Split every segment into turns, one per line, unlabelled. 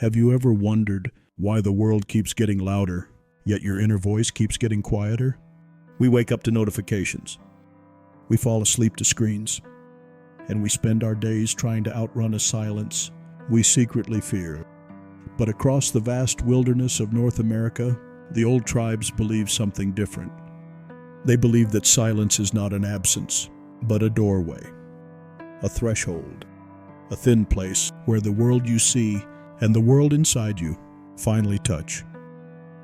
Have you ever wondered why the world keeps getting louder, yet your inner voice keeps getting quieter? We wake up to notifications. We fall asleep to screens. And we spend our days trying to outrun a silence we secretly fear. But across the vast wilderness of North America, the old tribes believe something different. They believe that silence is not an absence, but a doorway, a threshold, a thin place where the world you see and the world inside you finally touch.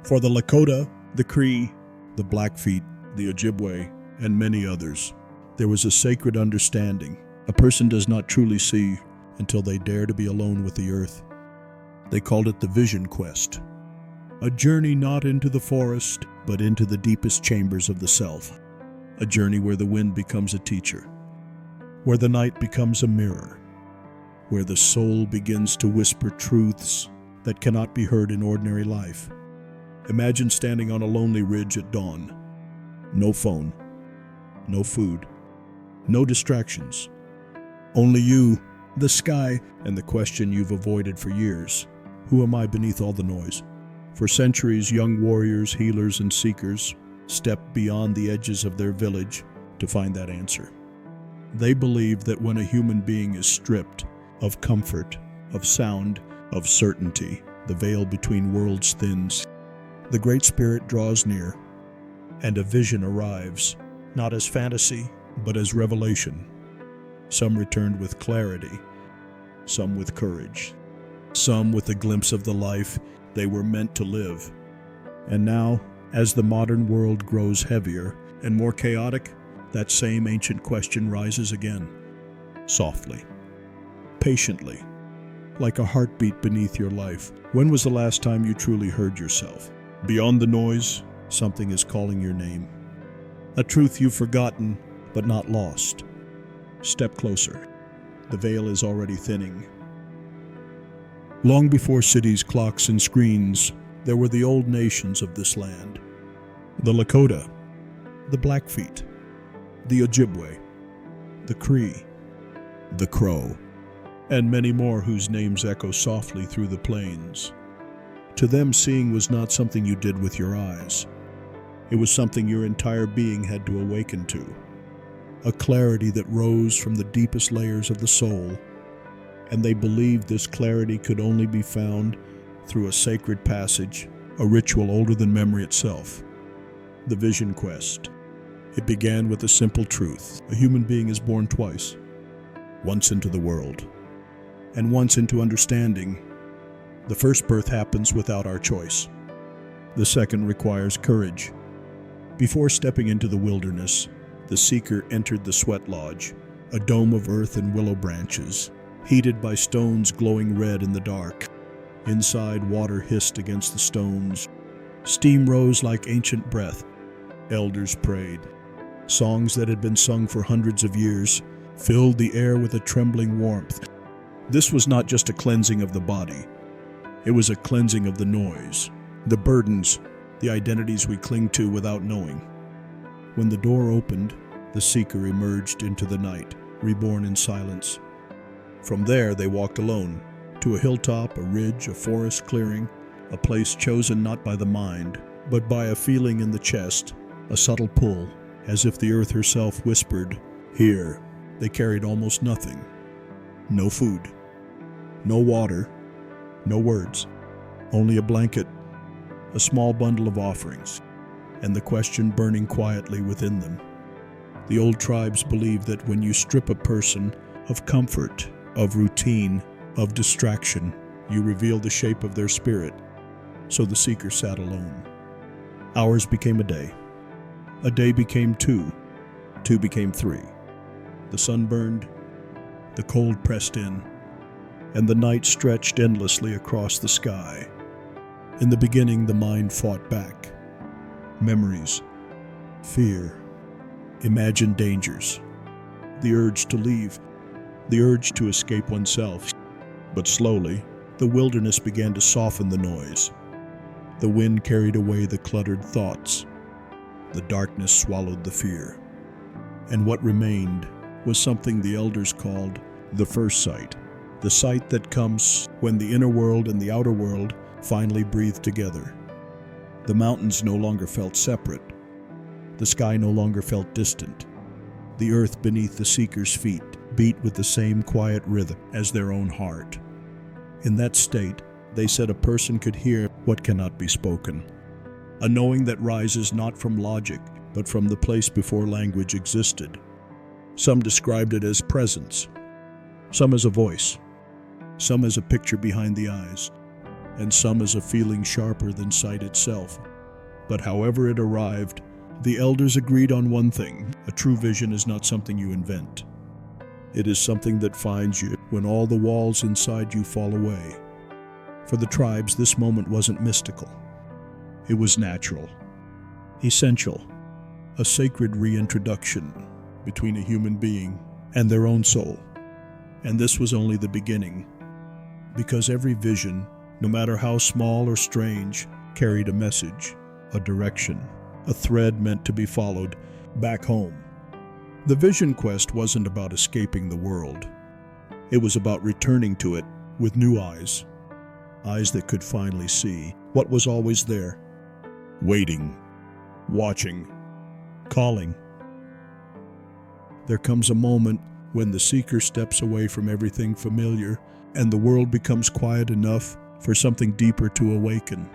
For the Lakota, the Cree, the Blackfeet, the Ojibwe, and many others, there was a sacred understanding. A person does not truly see until they dare to be alone with the earth. They called it the vision quest, a journey not into the forest, but into the deepest chambers of the self, a journey where the wind becomes a teacher, where the night becomes a mirror, where the soul begins to whisper truths that cannot be heard in ordinary life. Imagine standing on a lonely ridge at dawn. No phone, no food, no distractions. Only you, the sky, and the question you've avoided for years. Who am I beneath all the noise? For centuries, young warriors, healers, and seekers stepped beyond the edges of their village to find that answer. They believed that when a human being is stripped of comfort, of sound, of certainty, the veil between worlds thins. The Great Spirit draws near, and a vision arrives, not as fantasy, but as revelation. Some returned with clarity, some with courage, some with a glimpse of the life they were meant to live. And now, as the modern world grows heavier and more chaotic, that same ancient question rises again, softly, patiently, like a heartbeat beneath your life. When was the last time you truly heard yourself? Beyond the noise, something is calling your name. A truth you've forgotten, but not lost. Step closer. The veil is already thinning. Long before cities, clocks, and screens, there were the old nations of this land. The Lakota, the Blackfeet, the Ojibwe, the Cree, the Crow, and many more whose names echo softly through the plains. To them, seeing was not something you did with your eyes. It was something your entire being had to awaken to. A clarity that rose from the deepest layers of the soul, and they believed this clarity could only be found through a sacred passage, a ritual older than memory itself. The vision quest. It began with a simple truth. A human being is born twice. Once into the world, and once into understanding. The first birth happens without our choice. The second requires courage. Before stepping into the wilderness, the seeker entered the sweat lodge, a dome of earth and willow branches, heated by stones glowing red in the dark. Inside, water hissed against the stones. Steam rose like ancient breath. Elders prayed. Songs that had been sung for hundreds of years filled the air with a trembling warmth. This was not just a cleansing of the body. It was a cleansing of the noise, the burdens, the identities we cling to without knowing. When the door opened, the seeker emerged into the night, reborn in silence. From there, they walked alone, to a hilltop, a ridge, a forest clearing, a place chosen not by the mind, but by a feeling in the chest, a subtle pull, as if the earth herself whispered, "Here." They carried almost nothing. No food, no water, no words, only a blanket, a small bundle of offerings, and the question burning quietly within them. The old tribes believed that when you strip a person of comfort, of routine, of distraction, you reveal the shape of their spirit. So the seeker sat alone. Hours became a day. A day became two. Two became three. The sun burned, the cold pressed in, and the night stretched endlessly across the sky. In the beginning, the mind fought back. Memories, fear, imagined dangers, the urge to leave, the urge to escape oneself. But slowly, the wilderness began to soften the noise. The wind carried away the cluttered thoughts. The darkness swallowed the fear. And what remained was something the elders called the first sight, the sight that comes when the inner world and the outer world finally breathe together. The mountains no longer felt separate. The sky no longer felt distant. The earth beneath the seeker's feet beat with the same quiet rhythm as their own heart. In that state, they said a person could hear what cannot be spoken, a knowing that rises not from logic, but from the place before language existed. Some described it as presence, some as a voice, some as a picture behind the eyes, and some as a feeling sharper than sight itself. But however it arrived, the elders agreed on one thing: a true vision is not something you invent. It is something that finds you when all the walls inside you fall away. For the tribes, this moment wasn't mystical. It was natural, essential, a sacred reintroduction between a human being and their own soul. And this was only the beginning, because every vision, no matter how small or strange, carried a message, a direction, a thread meant to be followed back home. The vision quest wasn't about escaping the world. It was about returning to it with new eyes, eyes that could finally see what was always there, waiting, watching, calling. There comes a moment when the seeker steps away from everything familiar and the world becomes quiet enough for something deeper to awaken.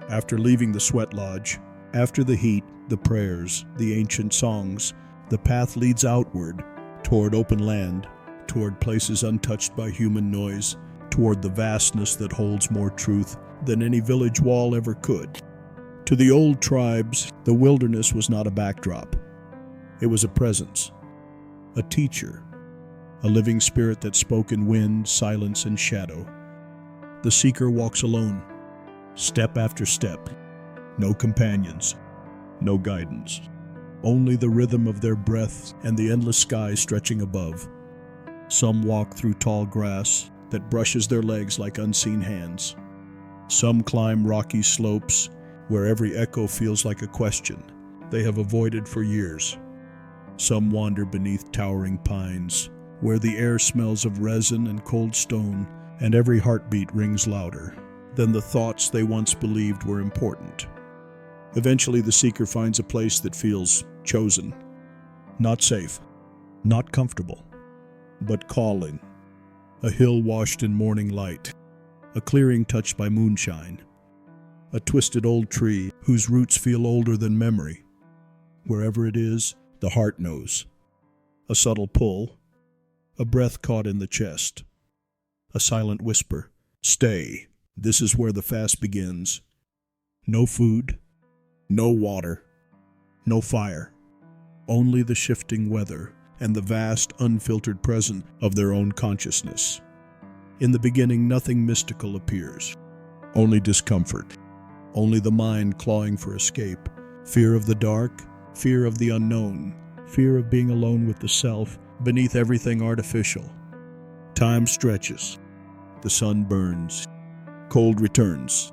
After leaving the sweat lodge, after the heat, the prayers, the ancient songs, the path leads outward, toward open land, toward places untouched by human noise, toward the vastness that holds more truth than any village wall ever could. To the old tribes, the wilderness was not a backdrop. It was a presence, a teacher, a living spirit that spoke in wind, silence, and shadow. The seeker walks alone, step after step. No companions, no guidance. Only the rhythm of their breath and the endless sky stretching above. Some walk through tall grass that brushes their legs like unseen hands. Some climb rocky slopes where every echo feels like a question they have avoided for years. Some wander beneath towering pines where the air smells of resin and cold stone, and every heartbeat rings louder than the thoughts they once believed were important. Eventually, the seeker finds a place that feels chosen, not safe, not comfortable, but calling. A hill washed in morning light, a clearing touched by moonshine, a twisted old tree whose roots feel older than memory. Wherever it is, the heart knows. A subtle pull, a breath caught in the chest, a silent whisper, "Stay, this is where the fast begins." No food, no water, no fire, only the shifting weather and the vast, unfiltered presence of their own consciousness. In the beginning, nothing mystical appears, only discomfort, only the mind clawing for escape, fear of the dark, fear of the unknown, fear of being alone with the self beneath everything artificial. Time stretches, the sun burns, cold returns,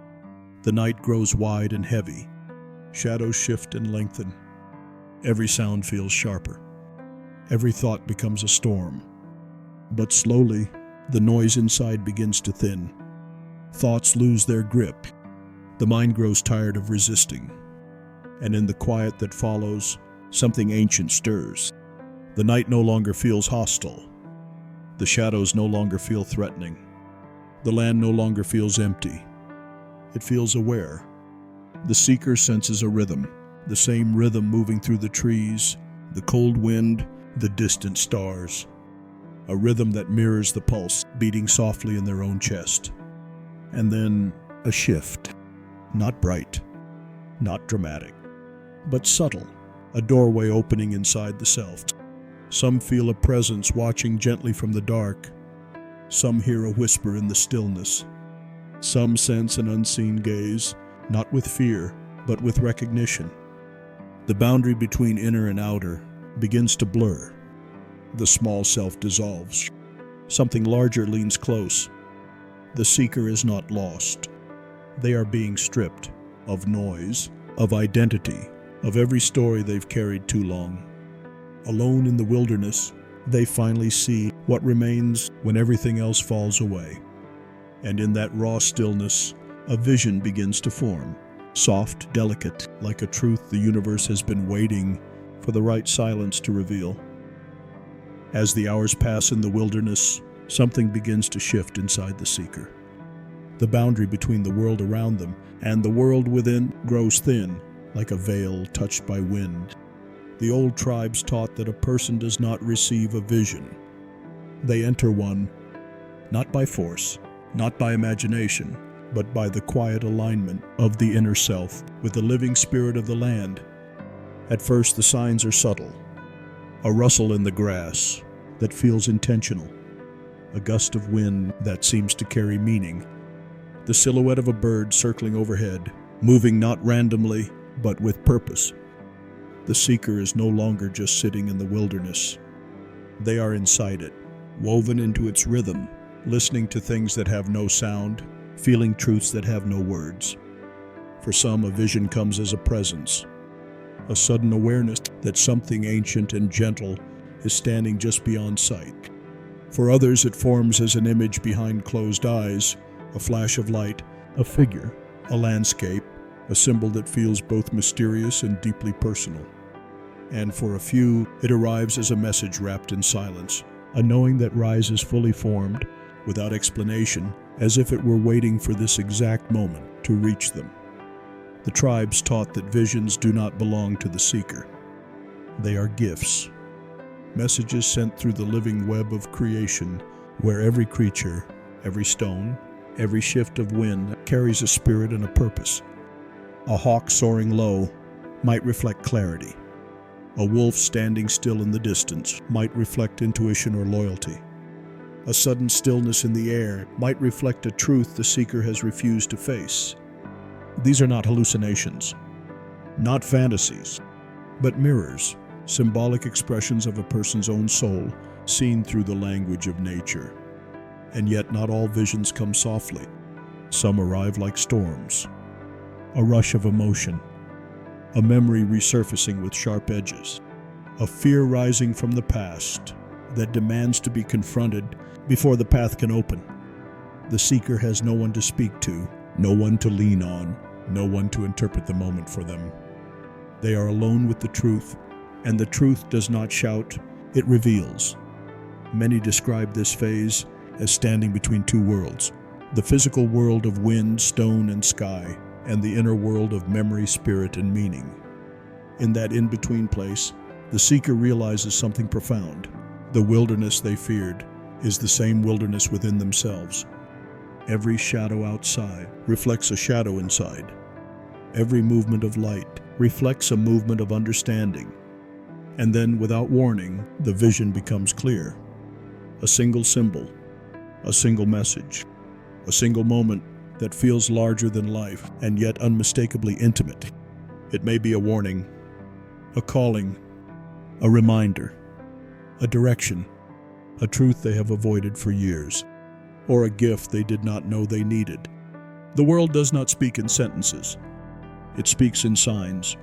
the night grows wide and heavy. Shadows shift and lengthen. Every sound feels sharper. Every thought becomes a storm. But slowly, the noise inside begins to thin. Thoughts lose their grip. The mind grows tired of resisting. And in the quiet that follows, something ancient stirs. The night no longer feels hostile. The shadows no longer feel threatening. The land no longer feels empty. It feels aware. The seeker senses a rhythm, the same rhythm moving through the trees, the cold wind, the distant stars. A rhythm that mirrors the pulse beating softly in their own chest. And then a shift. Not bright, not dramatic, but subtle. A doorway opening inside the self. Some feel a presence watching gently from the dark. Some hear a whisper in the stillness. Some sense an unseen gaze, not with fear, but with recognition. The boundary between inner and outer begins to blur. The small self dissolves. Something larger leans close. The seeker is not lost. They are being stripped of noise, of identity, of every story they've carried too long. Alone in the wilderness, They finally see what remains when everything else falls away. And in that raw stillness, a vision begins to form, soft, delicate, like a truth the universe has been waiting for the right silence to reveal. As the hours pass in the wilderness, something begins to shift inside the seeker. The boundary between the world around them and the world within grows thin, like a veil touched by wind. The old tribes taught that a person does not receive a vision. They enter one, not by force, not by imagination, but by the quiet alignment of the inner self with the living spirit of the land. At first, the signs are subtle. A rustle in the grass that feels intentional. A gust of wind that seems to carry meaning. The silhouette of a bird circling overhead, moving not randomly, but with purpose. The seeker is no longer just sitting in the wilderness. They are inside it, woven into its rhythm, listening to things that have no sound, feeling truths that have no words. For some, a vision comes as a presence, a sudden awareness that something ancient and gentle is standing just beyond sight. For others, it forms as an image behind closed eyes, a flash of light, a figure, a landscape, a symbol that feels both mysterious and deeply personal. And for a few, it arrives as a message wrapped in silence, a knowing that rises fully formed, without explanation, as if it were waiting for this exact moment to reach them. The tribes taught that visions do not belong to the seeker. They are gifts, messages sent through the living web of creation, where every creature, every stone, every shift of wind carries a spirit and a purpose. A hawk soaring low might reflect clarity. A wolf standing still in the distance might reflect intuition or loyalty. A sudden stillness in the air might reflect a truth the seeker has refused to face. These are not hallucinations, not fantasies, but mirrors, symbolic expressions of a person's own soul seen through the language of nature. And yet not all visions come softly. Some arrive like storms, a rush of emotion, a memory resurfacing with sharp edges, a fear rising from the past that demands to be confronted before the path can open. The seeker has no one to speak to, no one to lean on, no one to interpret the moment for them. They are alone with the truth, and the truth does not shout, it reveals. Many describe this phase as standing between two worlds, the physical world of wind, stone, and sky, and the inner world of memory, spirit, and meaning. In that in-between place, the seeker realizes something profound. The wilderness they feared is the same wilderness within themselves. Every shadow outside reflects a shadow inside. Every movement of light reflects a movement of understanding. And then, without warning, the vision becomes clear. A single symbol, a single message, a single moment that feels larger than life and yet unmistakably intimate. It may be a warning, a calling, a reminder, a direction, a truth they have avoided for years, or a gift they did not know they needed. The world does not speak in sentences. It speaks in signs,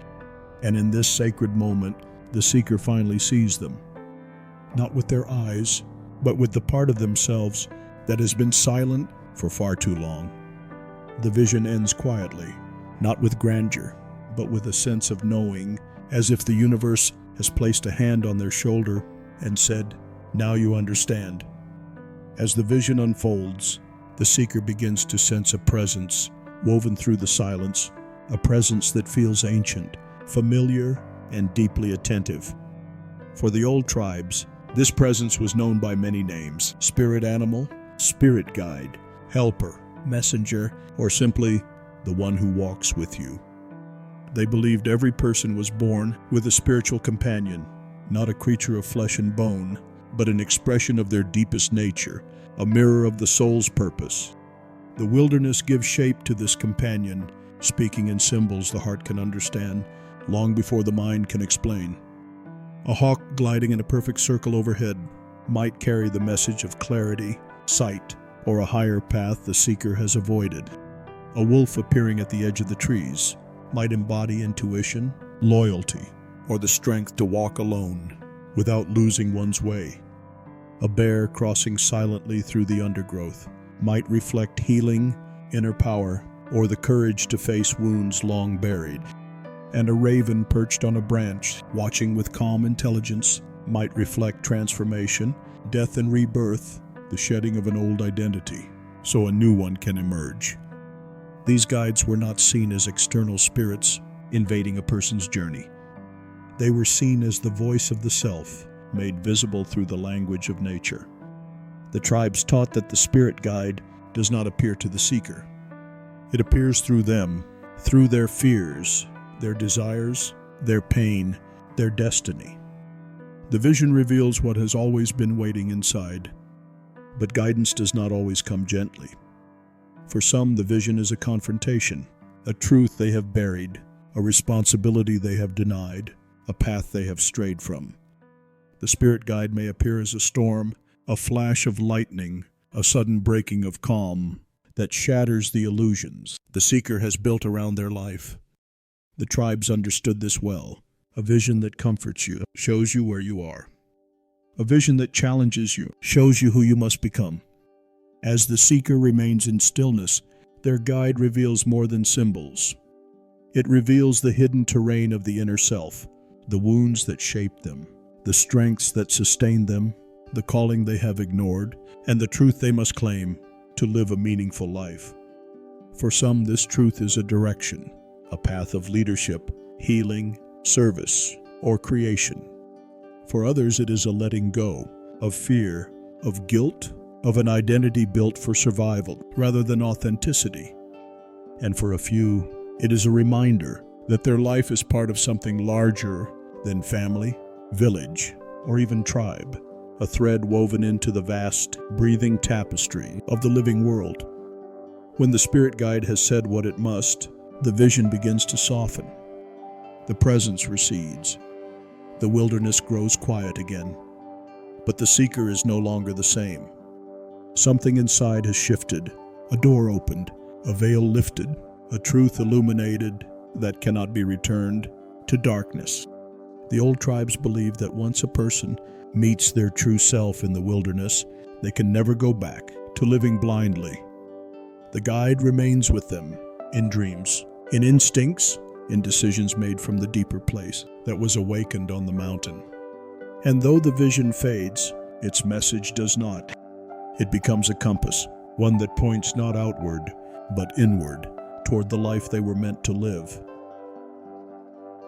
and in this sacred moment, the seeker finally sees them, not with their eyes, but with the part of themselves that has been silent for far too long. The vision ends quietly, not with grandeur, but with a sense of knowing, as if the universe has placed a hand on their shoulder and said, "Now you understand." As the vision unfolds, the seeker begins to sense a presence woven through the silence, a presence that feels ancient, familiar, and deeply attentive. For the old tribes, this presence was known by many names: spirit animal, spirit guide, helper, messenger, or simply the one who walks with you. They believed every person was born with a spiritual companion, not a creature of flesh and bone, but an expression of their deepest nature, a mirror of the soul's purpose. The wilderness gives shape to this companion, speaking in symbols the heart can understand, long before the mind can explain. A hawk gliding in a perfect circle overhead might carry the message of clarity, sight, or a higher path the seeker has avoided. A wolf appearing at the edge of the trees might embody intuition, loyalty, or the strength to walk alone without losing one's way. A bear crossing silently through the undergrowth might reflect healing, inner power, or the courage to face wounds long buried. And a raven perched on a branch, watching with calm intelligence, might reflect transformation, death and rebirth, the shedding of an old identity, so a new one can emerge. These guides were not seen as external spirits invading a person's journey. They were seen as the voice of the self, made visible through the language of nature. The tribes taught that the spirit guide does not appear to the seeker. It appears through them, through their fears, their desires, their pain, their destiny. The vision reveals what has always been waiting inside, but guidance does not always come gently. For some, the vision is a confrontation, a truth they have buried, a responsibility they have denied, a path they have strayed from. The spirit guide may appear as a storm, a flash of lightning, a sudden breaking of calm that shatters the illusions the seeker has built around their life. The tribes understood this well. A vision that comforts you, shows you where you are. A vision that challenges you, shows you who you must become. As the seeker remains in stillness, their guide reveals more than symbols. It reveals the hidden terrain of the inner self, the wounds that shaped them, the strengths that sustained them, the calling they have ignored, and the truth they must claim to live a meaningful life. For some, this truth is a direction, a path of leadership, healing, service, or creation. For others, it is a letting go of fear, of guilt, of an identity built for survival rather than authenticity. And for a few, it is a reminder that their life is part of something larger than family, village, or even tribe, a thread woven into the vast, breathing tapestry of the living world. When the spirit guide has said what it must, the vision begins to soften. The presence recedes. The wilderness grows quiet again. But the seeker is no longer the same. Something inside has shifted, a door opened, a veil lifted, a truth illuminated that cannot be returned to darkness. The old tribes believed that once a person meets their true self in the wilderness, they can never go back to living blindly. The guide remains with them in dreams, in instincts, in decisions made from the deeper place that was awakened on the mountain. And though the vision fades, its message does not. It becomes a compass, one that points not outward, but inward, toward the life they were meant to live.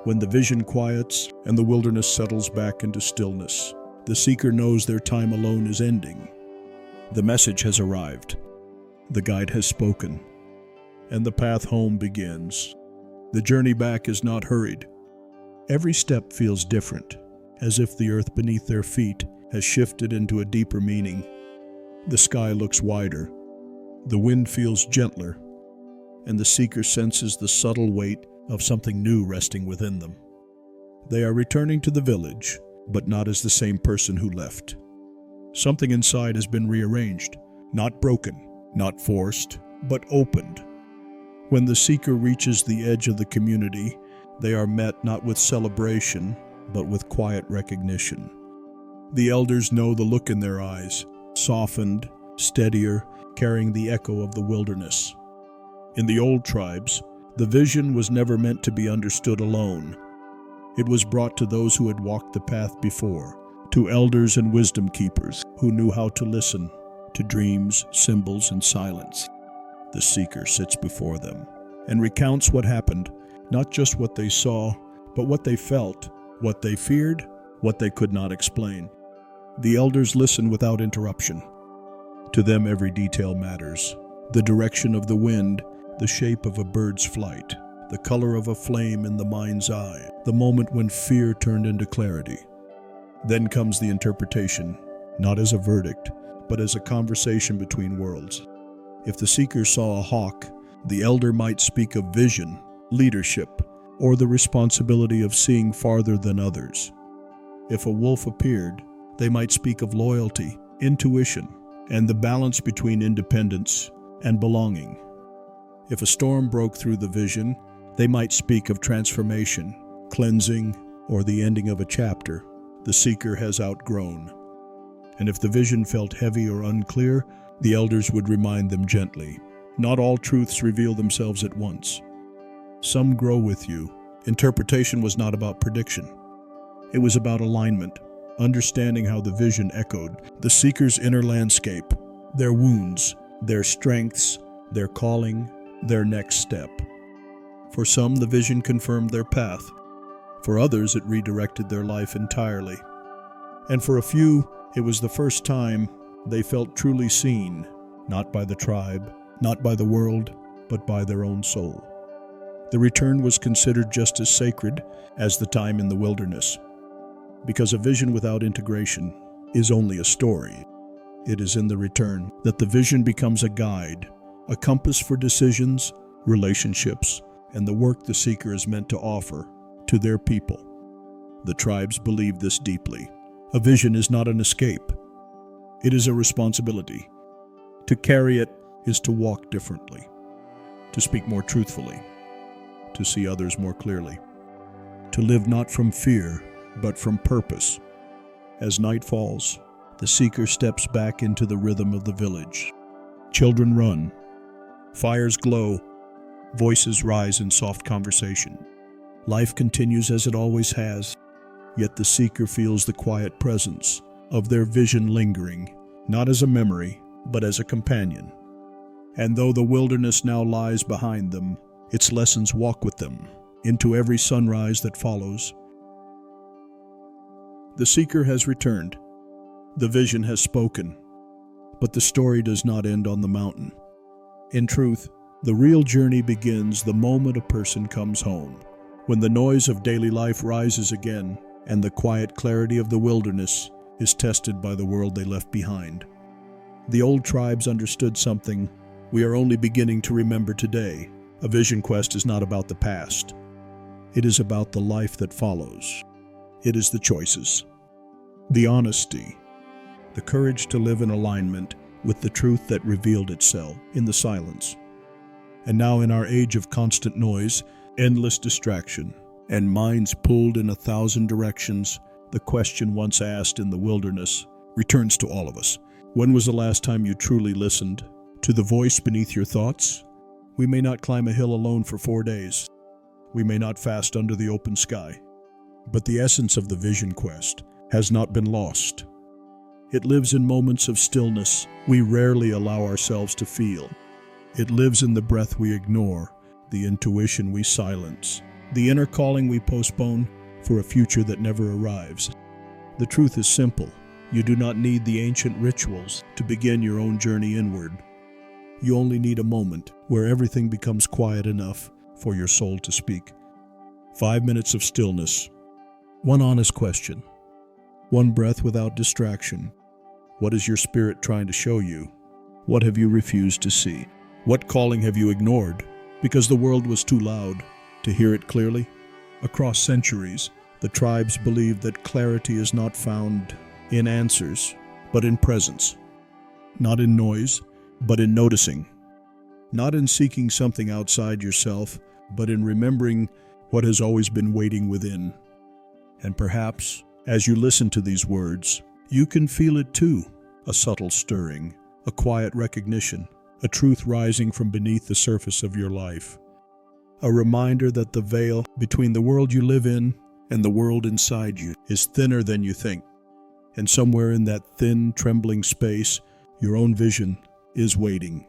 When the vision quiets and the wilderness settles back into stillness, the seeker knows their time alone is ending. The message has arrived. The guide has spoken, and the path home begins. The journey back is not hurried. Every step feels different, as if the earth beneath their feet has shifted into a deeper meaning. The sky looks wider, the wind feels gentler, and the seeker senses the subtle weight of something new resting within them. They are returning to the village, but not as the same person who left. Something inside has been rearranged, not broken, not forced, but opened. When the seeker reaches the edge of the community, they are met not with celebration, but with quiet recognition. The elders know the look in their eyes, softened, steadier, carrying the echo of the wilderness. In the old tribes, the vision was never meant to be understood alone. It was brought to those who had walked the path before, to elders and wisdom keepers who knew how to listen to dreams, symbols, and silence. The seeker sits before them and recounts what happened, not just what they saw, but what they felt, what they feared, what they could not explain. The elders listen without interruption. To them, every detail matters. The direction of the wind, the shape of a bird's flight, the color of a flame in the mind's eye, the moment when fear turned into clarity. Then comes the interpretation, not as a verdict, but as a conversation between worlds. If the seeker saw a hawk, the elder might speak of vision, leadership, or the responsibility of seeing farther than others. If a wolf appeared, they might speak of loyalty, intuition, and the balance between independence and belonging. If a storm broke through the vision, they might speak of transformation, cleansing, or the ending of a chapter the seeker has outgrown. and if the vision felt heavy or unclear, the elders would remind them gently. Not all truths reveal themselves at once. Some grow with you. Interpretation was not about prediction. It was about alignment, understanding how the vision echoed the seeker's inner landscape, their wounds, their strengths, their calling, their next step. For some, the vision confirmed their path. For others, it redirected their life entirely. And for a few, it was the first time they felt truly seen, not by the tribe, not by the world, but by their own soul. The return was considered just as sacred as the time in the wilderness, because a vision without integration is only a story. It is in the return that the vision becomes a guide, a compass for decisions, relationships, and the work the seeker is meant to offer to their people. The tribes believe this deeply. A vision is not an escape. It is a responsibility. To carry it is to walk differently, to speak more truthfully, to see others more clearly, to live not from fear, but from purpose. As night falls, the seeker steps back into the rhythm of the village. Children run, fires glow, voices rise in soft conversation. Life continues as it always has, yet the seeker feels the quiet presence of their vision lingering, not as a memory, but as a companion. And though the wilderness now lies behind them, its lessons walk with them into every sunrise that follows. The seeker has returned. The vision has spoken. But the story does not end on the mountain. In truth, the real journey begins the moment a person comes home, when the noise of daily life rises again and the quiet clarity of the wilderness is tested by the world they left behind. The old tribes understood something we are only beginning to remember today. A vision quest is not about the past. It is about the life that follows. It is the choices, the honesty, the courage to live in alignment with the truth that revealed itself in the silence. And now, in our age of constant noise, endless distraction, and minds pulled in 1,000 directions, the question once asked in the wilderness returns to all of us. When was the last time you truly listened to the voice beneath your thoughts? We may not climb a hill alone for 4 days. We may not fast under the open sky. But the essence of the vision quest has not been lost. It lives in moments of stillness we rarely allow ourselves to feel. It lives in the breath we ignore, the intuition we silence, the inner calling we postpone for a future that never arrives. The truth is simple. You do not need the ancient rituals to begin your own journey inward. You only need a moment where everything becomes quiet enough for your soul to speak. 5 minutes of stillness. One honest question. One breath without distraction. What is your spirit trying to show you? What have you refused to see? What calling have you ignored because the world was too loud to hear it clearly? Across centuries, the tribes believed that clarity is not found in answers, but in presence. Not in noise, but in noticing. Not in seeking something outside yourself, but in remembering what has always been waiting within. And perhaps, as you listen to these words, you can feel it too, a subtle stirring, a quiet recognition, a truth rising from beneath the surface of your life. A reminder that the veil between the world you live in and the world inside you is thinner than you think. And somewhere in that thin, trembling space, your own vision is waiting.